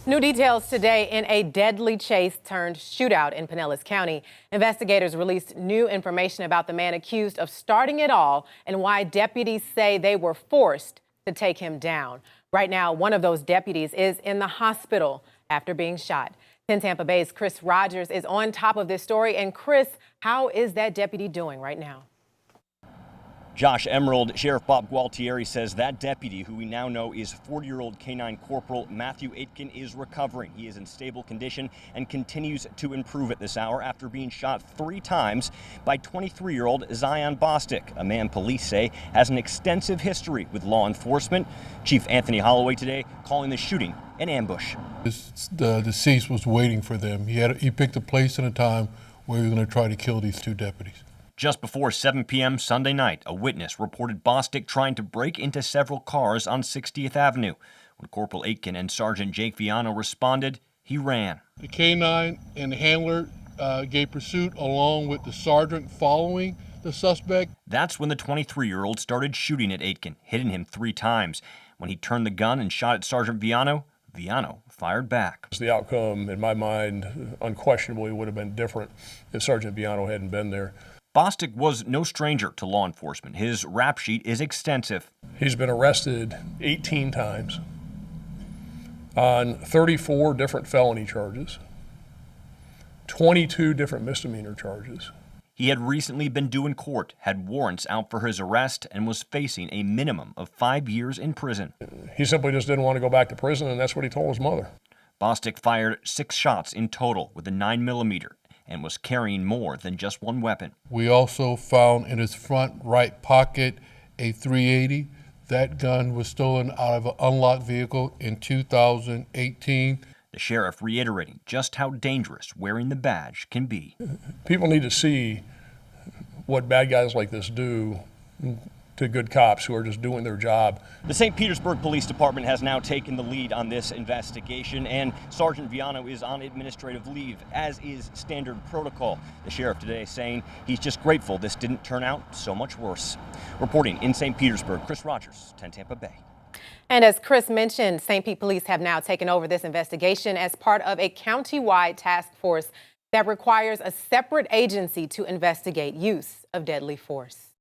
New details today in a deadly chase turned shootout in Pinellas County. Investigators released new information about the man accused of starting it all and why deputies say they were forced to take him down. Right now, one of those deputies is in the hospital after being shot. 10 Tampa Bay's Chris Rogers is on top of this story. And Chris, how is that deputy doing right now? Josh Emerald, Sheriff Bob Gualtieri says that deputy, who we now know is 40-year-old K-9 Corporal Matthew Aitken, is recovering. He is in stable condition and continues to improve at this hour after being shot 3 times by 23-year-old Zion Bostick, a man police say has an extensive history with law enforcement. Chief Anthony Holloway today calling the shooting an ambush. The deceased was waiting for them. He picked a place and a time where he was going to try to kill these 2 deputies. Just before 7 p.m. Sunday night, a witness reported Bostick trying to break into several cars on 60th Avenue. When Corporal Aitken and Sergeant Jake Viano responded, he ran. The K-9 and the handler gave pursuit along with the sergeant following the suspect. That's when the 23-year-old started shooting at Aitken, hitting him 3 times. When he turned the gun and shot at Sergeant Viano, Viano fired back. The outcome, in my mind, unquestionably would have been different if Sergeant Viano hadn't been there. Bostick was no stranger to law enforcement. His rap sheet is extensive. He's been arrested 18 times on 34 different felony charges, 22 different misdemeanor charges. He had recently been due in court, had warrants out for his arrest, and was facing a minimum of 5 years in prison. He simply just didn't want to go back to prison, and that's what he told his mother. Bostick fired 6 shots in total with a 9mm. And was carrying more than just one weapon. We also found in his front right pocket a .380. That gun was stolen out of an unlocked vehicle in 2018. The sheriff reiterating just how dangerous wearing the badge can be. People need to see what bad guys like this do to good cops who are just doing their job. The St. Petersburg Police Department has now taken the lead on this investigation, and Sergeant Viano is on administrative leave, as is standard protocol. The sheriff today saying he's just grateful this didn't turn out so much worse. Reporting in St. Petersburg, Chris Rogers, 10 Tampa Bay. And as Chris mentioned, St. Pete police have now taken over this investigation as part of a county-wide task force that requires a separate agency to investigate use of deadly force.